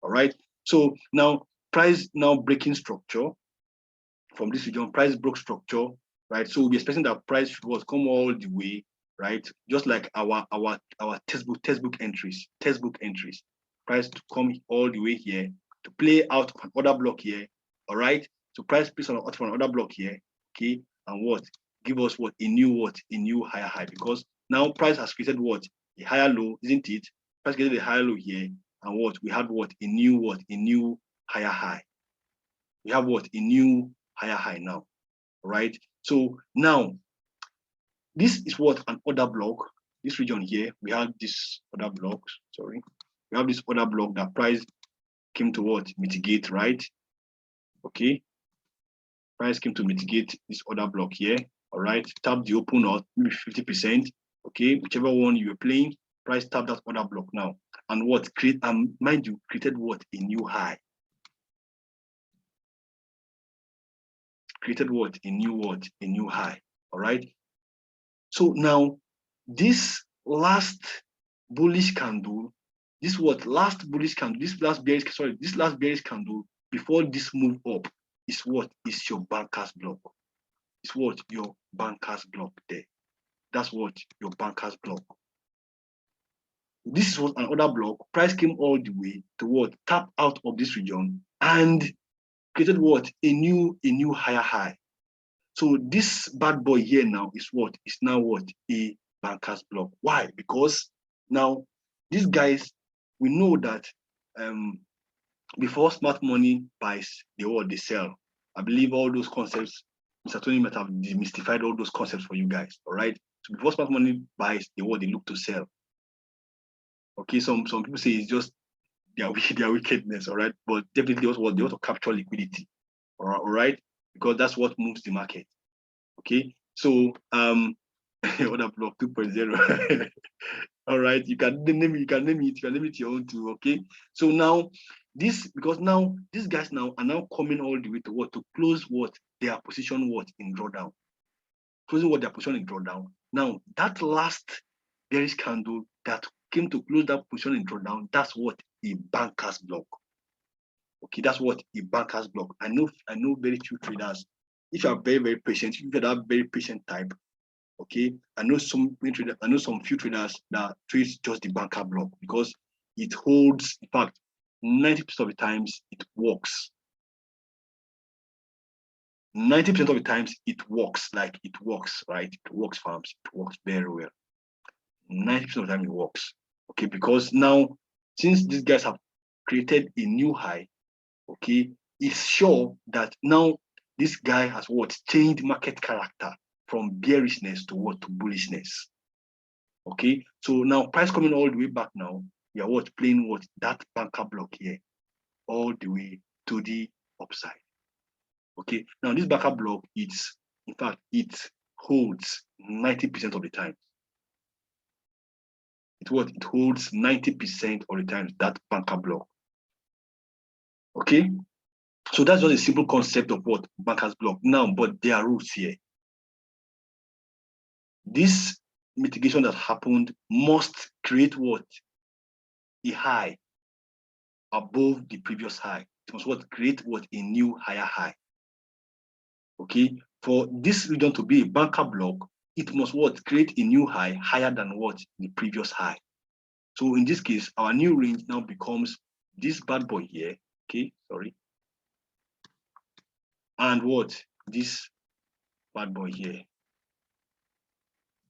All right. So now price now breaking structure from this region. Price broke structure, right? So we'll be expecting that price should what? Come all the way, right? Just like our textbook entries. Price to come all the way here to play out of another block here. All right. So price plays on another block here. Okay. And what? Give us what? A new higher high, because now price has created what? A higher low, isn't it? Price created a higher low here, and what? We have what? A new higher high. We have what? A new higher high now, right? So now, this is what? An order block. This region here, we have this other block, sorry. We have this other block that price came to what? Mitigate, right? Okay. Price came to mitigate this other block here. All right, tap the open or maybe 50%. Okay, whichever one you were playing, price tap that other block now. And what? Mind you, created what? A new high. Created what? A new high. All right. So now, this last bullish candle, this last bearish candle before this move up is what? Is your banker's block. It's what? Your banker's block there. That's what? Your banker's block. This was another block. Price came all the way to what? Tap out of this region and created what? A new higher high. So this bad boy here now is what? Is now what? A banker's block. Why? Because now these guys, we know that before smart money buys, they sell. I believe all those concepts, Mr. Tony might have demystified all those concepts for you guys. All right. So before smart money buys, they look to sell. Okay, some people say it's just their wickedness, all right, but definitely also they want to capture liquidity, all right, because that's what moves the market. Okay, so order block 2.0. All right, you can name it your own too. Okay, so now because now these guys now are now coming all the way to what? To close what? Their position what? In drawdown. Closing what? Their position in drawdown. Now that last bearish candle that came to close that position in drawdown, that's what? A banker's block. Okay, that's what? A banker's block. I know very few traders if you are very, very patient, if you're that very patient type, okay, I know some few traders that trade just the banker block because it holds, in fact, 90% of the times it works. 90% of the times it works, like it works, right? It works, farms, it works very well. 90% of the time it works. Okay, because now since these guys have created a new high, okay, it's sure that now this guy has what changed market character from bearishness to what to bullishness. Okay, so now price coming all the way back now, we are what playing what that banker block here all the way to the upside. Okay, now this banker block, it's in fact it holds 90% of the time. It holds 90% of the time, that banker block. Okay, so that's just a simple concept of what bankers block. Now, but there are rules here. This mitigation that happened must create what? A high above the previous high. It must what create what a new higher high. Okay, for this region to be a banker block, it must what create a new high higher than what the previous high. So in this case, our new range now becomes this bad boy here. Okay, sorry, and what this bad boy here.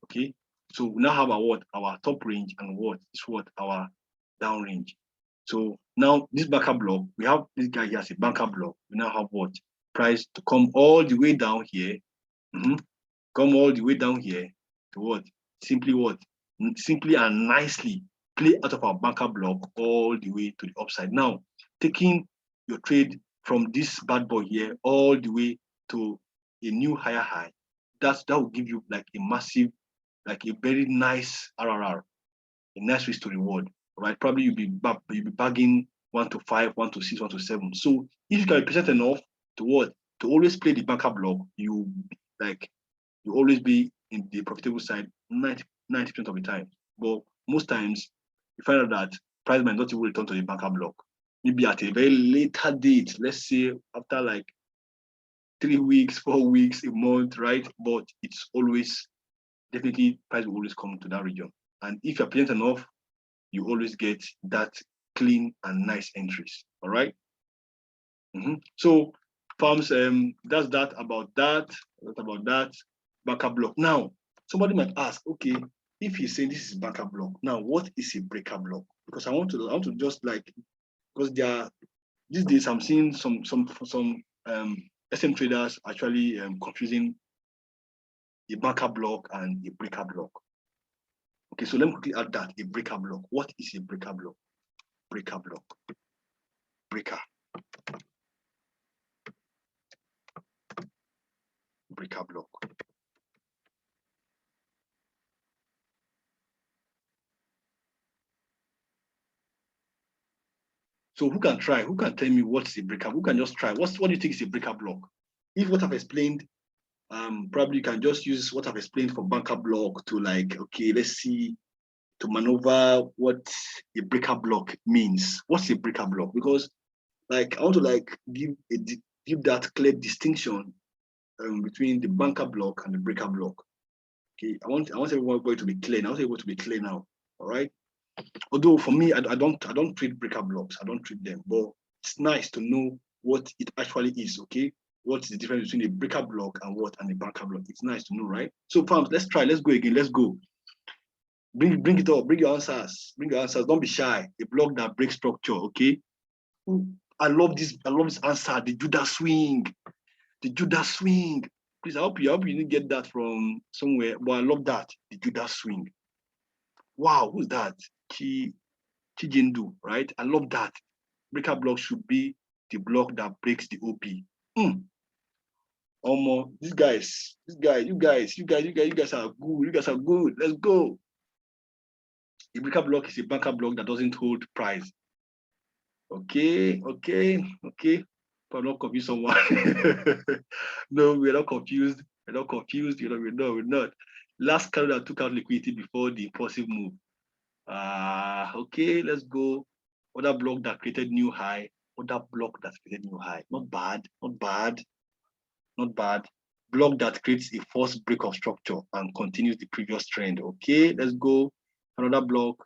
Okay, so we now have our top range and what is what our down range. So now this banker block, we have this guy here as a banker block. We now have what price to come all the way down here, come all the way down here to what simply and nicely play out of our banker block all the way to the upside. Now taking your trade from this bad boy here all the way to a new higher high, that will give you like a massive, like a very nice RRR, a nice risk to reward, right? Probably you'll be bagging 1 to 5, 1 to 6, 1 to 7. So if you can be patient enough to always play the banker block, you always be in the profitable side 90% of the time. But most times you find out that price might not even return to the banker block. Maybe at a very later date, let's say after like 3 weeks, 4 weeks, a month, right? But it's always definitely price will always come to that region. And if you're patient enough, you always get that clean and nice entries. All right. So farms, that's that about that. What about that banker block? Now, somebody might ask, okay, if he's saying this is banker block, now what is a breaker block? Because I want to just like, because these days I'm seeing some SM traders actually confusing a banker block and a breaker block. Okay, so let me quickly add that. A breaker block. What is a breaker block? Breaker block. Breaker. Breaker block. So who can try? Who can tell me what's a breaker? Who can just try? What do you think is a breaker block? If what I've explained, probably you can just use what I've explained for banker block to like, okay, let's see, to maneuver what a breaker block means. What's a breaker block? Because like I want to like give that clear distinction between the banker block and the breaker block. Okay, I want everyone to be clear. I want everyone to be clear now. All right. Although for me, I don't treat breaker blocks. I don't treat them, but it's nice to know what it actually is. Okay, what's the difference between a breaker block and a banker block? It's nice to know, right? So, farms, let's try. Let's go again. Let's go. Bring it up. Bring your answers. Bring your answers. Don't be shy. A block that breaks structure. Okay. I love this. I love this answer. The Judah swing. The Judah swing. Please, I hope you didn't get that from somewhere. But I love that. The Judah swing. Wow, who's that? Chijindu, right? I love that. Breaker block should be the block that breaks the OP. You guys are good. You guys are good. Let's go. A breaker block is a banker block that doesn't hold price. Okay. But I'm not confused someone. No, we're not confused. We're not confused. We're not. Last candle that took out liquidity before the impulsive move. Okay, let's go. Other block that created new high. Other block that created new high. Not bad. not bad. Block that creates a false break of structure and continues the previous trend. Okay, let's go. Another block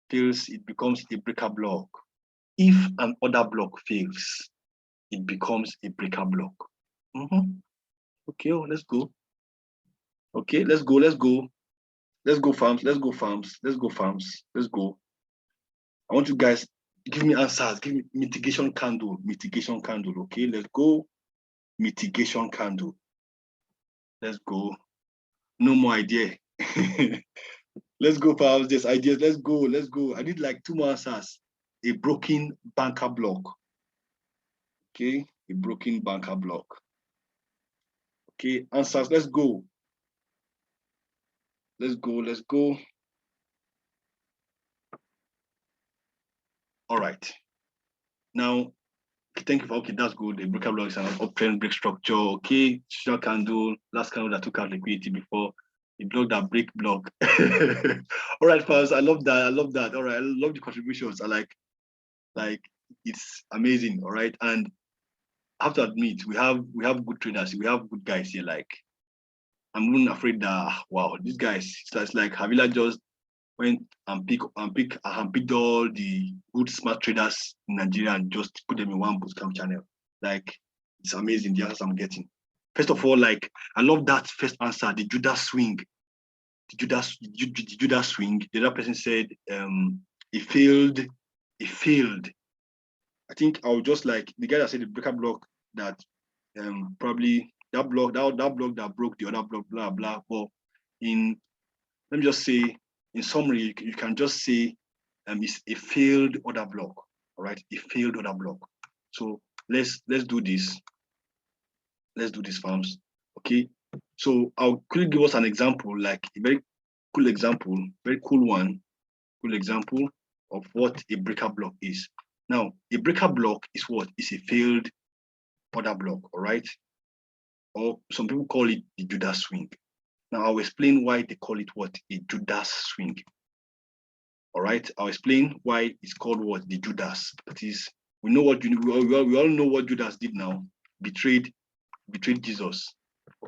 fails, it becomes a breaker block. If an other block fails, it becomes a breaker block. Okay, let's go. Okay, let's go. Let's go, farms. Let's go, farms. Let's go, farms. Let's go. I want you guys give me answers. Give me mitigation candle. Mitigation candle. Okay, let's go. Mitigation candle. Let's go. No more idea. Let's go, farms. There's ideas. Let's go. Let's go. I need like 2 more answers. A broken banker block. Okay, a broken banker block. Okay, answers. Let's go. Let's go. Let's go. All right. Now, thank you for okay, that's good. The breaker block is an uptrend break structure. Okay, short candle, last candle that took out liquidity before the block that break block. All right, fans, I love that. I love that. All right, I love the contributions. I like it's amazing. All right, and I have to admit, we have good traders. We have good guys here. Like I'm even afraid that wow, these guys. So it's like Havilah just went and picked all the good smart traders in Nigeria and just put them in one bootcamp channel. Like it's amazing the answers I'm getting. First of all, like I love that first answer, the Judas swing. The Judas swing. The other person said it failed. It failed. I think I would just like the guy that said the breaker block that probably that block that broke the other block, blah blah. But in let me just say, in summary, you can just say it's a failed order block. All right, a failed order block. So let's do this. Let's do this, farms. Okay. So I'll quickly give us an example, like a very cool example, very cool one, cool example of what a breaker block is. Now, a breaker block is what? It's a failed order block, all right? Or some people call it the Judas swing. Now, I'll explain why they call it what? A Judas swing. All right, I'll explain why it's called what? The Judas. That is, we know what we all know what Judas did now. Betrayed Jesus.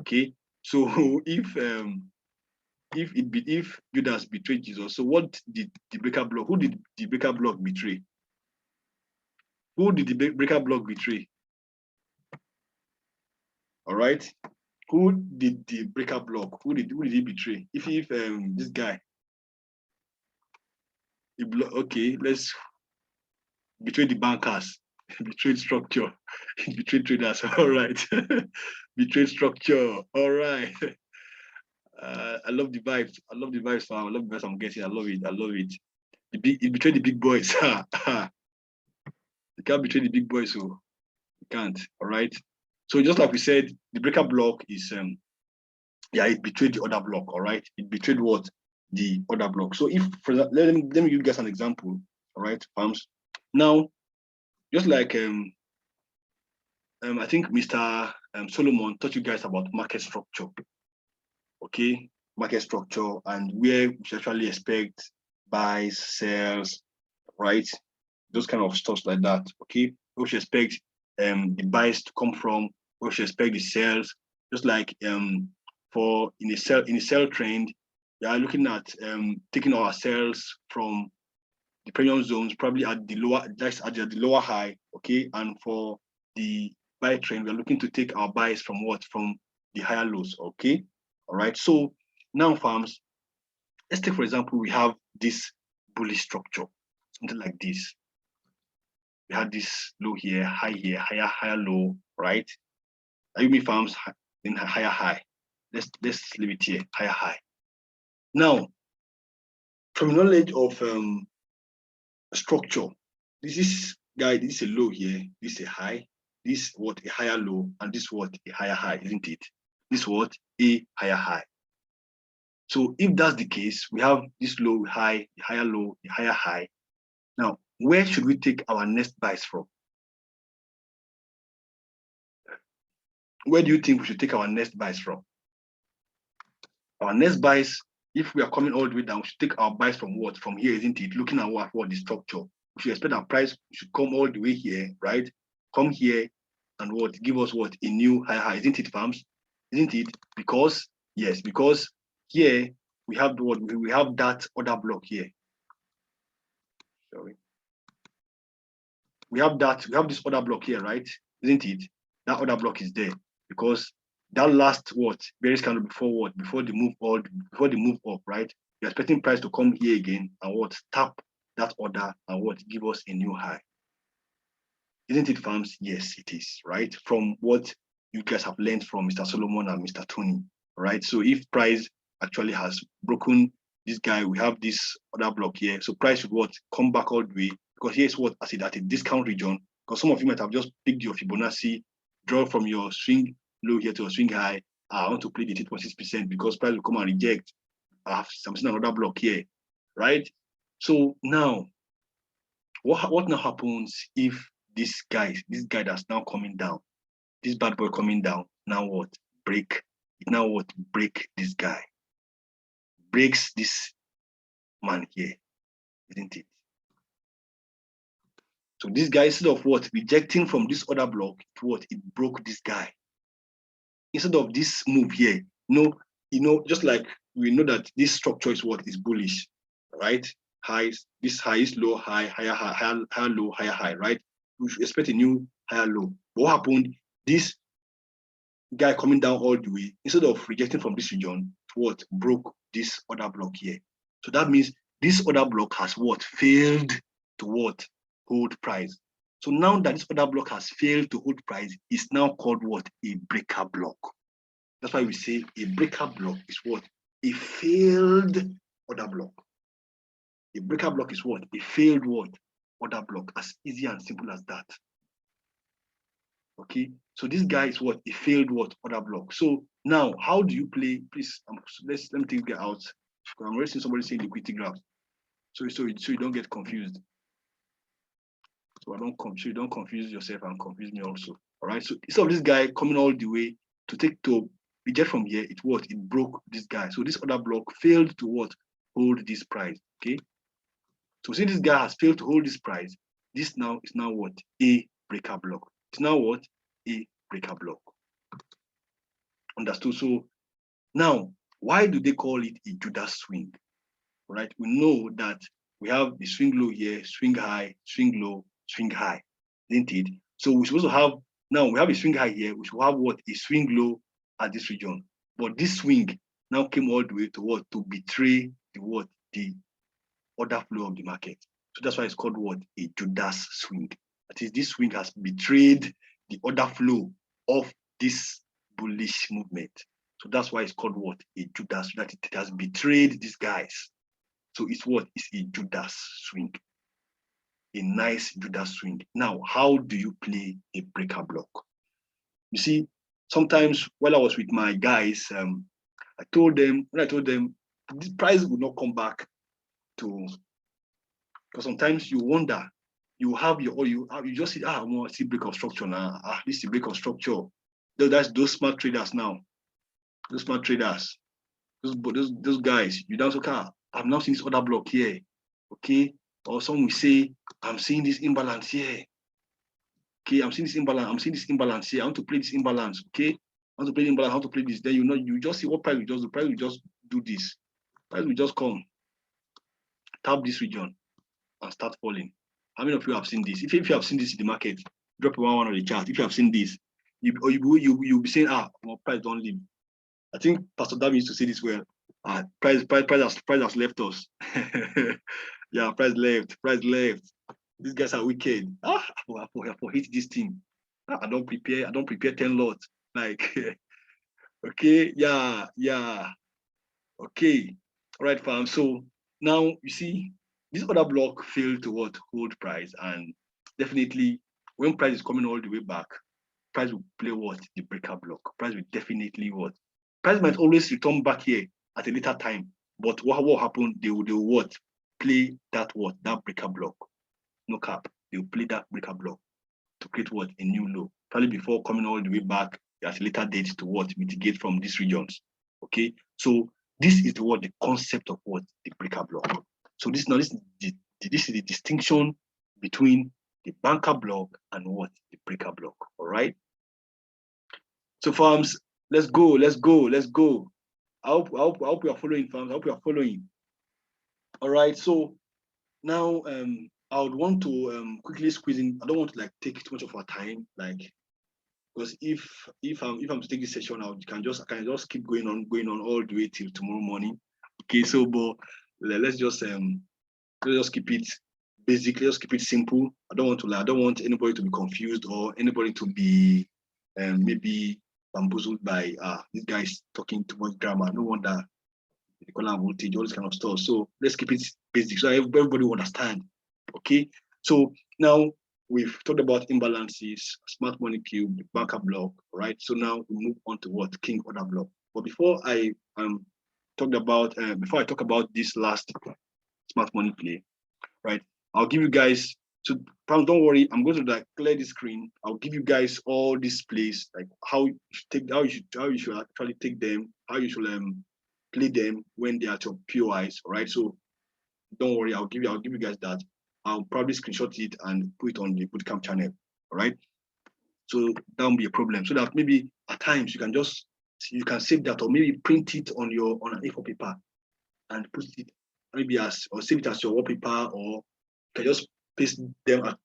Okay, so if Judas betrayed Jesus, so what did the breaker block? Who did the breaker block betray? Who did the breaker block betray? All right, who did the breaker block? Who did he betray? If this guy, okay, let's betray the bankers, betrayed structure, betrayed traders. All right, betrayed structure. All right. I love the vibes. I love the vibes, fam. I love the vibes I'm getting. I love it. I love it. It betrayed the big boys. You can't betray the big boys, so you can't. All right. So just like we said, the breaker block is it betrayed the other block. All right. It betrayed what? The other block. So if for that, let me give you guys an example. All right, farms. Now, just like I think Mr. Solomon taught you guys about market structure. Okay, market structure and where we should actually expect buys, sells, right? Those kind of stuff like that. Okay, we should expect the buys to come from, we should expect the sells. Just like for in a sell trend, we are looking at taking our sales from the premium zones, probably at the lower, that's at the lower high, okay. And for the buy trend, we're looking to take our buys from what? From the higher lows, okay. All right. So now, farms, let's take for example, we have this bullish structure, something like this. We had this low here, higher low, right? Are you me, farms? Then higher high. Let's leave it here, higher high. Now, from knowledge of structure, this is a low here, this is a high, this what? A higher low, and this what? A higher high, isn't it? This what? A higher high. So if that's the case, we have this low, high, the higher low, the higher high. Now, where should we take our next buys from? Where do you think we should take our next buys from? Our next buys, if we are coming all the way down, we should take our buys from what? From here, isn't it? Looking at what the structure. We should expect our price should come all the way here, right? Come here, and what give us what a new high, isn't it, farms? Isn't it? Because yes, because here we have what we have that other block here. Sorry. We have this other block here, right? Isn't it? That other block is there because that last what bearish candle before the move up, right? You're expecting price to come here again and what tap that order and what give us a new high. Isn't it, farms? Yes, it is, right? From what you guys have learned from Mr. Solomon and Mr. Tony, right? So if price actually has broken this guy, we have this other block here. So price should what come back all the way because here's what I said at a discount region. Because some of you might have just picked your Fibonacci, draw from your swing low here to a swing high. I want to play the 8.6% because price will come and reject. I have something another block here, right? So now, what now happens if this guy that's now coming down, this bad boy coming down, now what? Break. It now what? Break this guy. Breaks this man here, isn't it? So this guy, instead of what? Rejecting from this other block, it broke this guy. Instead of this move here, just like we know that this structure is what is bullish, right? Highs, this high is low, high, higher, low, higher, high, right? We should expect a new higher low. But what happened? This guy coming down all the way, instead of rejecting from this region, what broke this other block here. So that means this other block has what failed to what hold price. So now that this other block has failed to hold price, it's now called what? A breaker block. That's why we say a breaker block is what? A failed other block. A breaker block is what? A failed what? Other block. As easy and simple as that. Okay, so this guy is what? A failed what? Other block. So now, how do you play? Please, let me take it out. I'm already seeing somebody saying liquidity graph. So you don't get confused. So you don't confuse yourself and confuse me also. All right. So instead of this guy coming all the way to reject from here, it broke this guy. So this other block failed to what? Hold this price. Okay. So since this guy has failed to hold this price, this now is now what? A breaker block. It's now what? A breaker block. Understood? So now, why do they call it a Judas swing? Right? We know that we have the swing low here, swing high, swing low, swing high, isn't it? So we're supposed to have, now we have a swing high here, we should have what? A swing low at this region. But this swing now came all the way to what? To betray the what? The order flow of the market. So that's why it's called what? A Judas swing. That is, this swing has betrayed the order flow of this bullish movement. So that's why it's called what? A Judas. That it has betrayed these guys. So it's what? It's a Judas swing. A nice Judas swing. Now, how do you play a breaker block? You see, sometimes while I was with my guys, I told them this price would not come back to, because sometimes you wonder, you just see, I want to see break of structure now. This is the break of structure. That's those smart traders now. Those smart traders, those guys, you don't okay, I'm now seeing this other block here. Okay. Or some will say, I'm seeing this imbalance here. Okay, I'm seeing this imbalance here. I want to play this imbalance. Okay. I want to play the imbalance, how to play this. Then you just see what price will just do. Price will just do this. Price will just come, tap this region, and start falling. How many of you have seen this? If you have seen this in the market, drop one on the chart. If you have seen this, you'll be saying, well, price don't leave. I think Pastor David used to say this well. Price has left us. Yeah, price left. These guys are wicked. I hate this team. I don't prepare 10 lots. Like, okay, yeah. Okay. All right, fam. So now you see this other block failed to what? Hold price. And definitely when price is coming all the way back, price will play what? The breaker block. Price will definitely what? Price might always return back here at a later time. But what will happen? They will what? Play that what? That breaker block. No cap. They will play that breaker block to create what? A new low. Probably before coming all the way back at a later date to what? Mitigate from these regions. Okay. So this is the concept of what? The breaker block. So this is the distinction between the banker block and what? The breaker block. All right. So farms, let's go, let's go, let's go. I hope you are following, farms. I hope you are following. All right. So now I would want to quickly squeeze in. I don't want to like take too much of our time, like because if I'm to take this session out, I can just keep going on all the way till tomorrow morning. Okay, so but let's just keep it basic. Let's keep it simple. I don't want anybody to be confused or anybody to be maybe bamboozled by this guy's talking too much grammar. No wonder they call them voltage, all this kind of stuff. So let's keep it basic so everybody will understand. Okay. So now we've talked about imbalances, smart money cube, banker block, right? So now we move on to what king order block. But before I talk about this last smart money play, right? I'll give you guys. So don't worry, I'm going to like clear the screen. I'll give you guys all these plays, like how you should actually take them, how you should play them when they are at your POIs. All right. So don't worry, I'll give you guys that. I'll probably screenshot it and put it on the bootcamp channel. All right. So that won't be a problem. So that maybe at times you can save that or maybe print it on an A4 paper and put it maybe or save it as your wallpaper, or you can just paste them at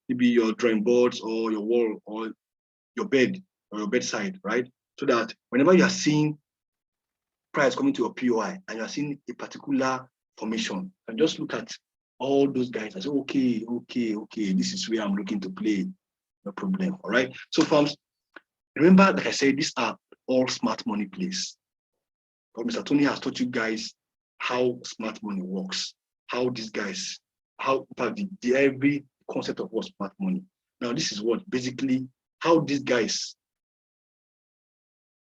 maybe your drawing boards or your wall or your bed or your bedside, right? So that whenever you are seeing price coming to your POI and you are seeing a particular formation, and just look at all those guys and say, okay, this is where I'm looking to play. No problem. All right. So farms, remember, like I said, these are all smart money plays. But Mr. Tony has taught you guys how smart money works, how these guys, how the every concept of what smart money. Now, this is what basically how these guys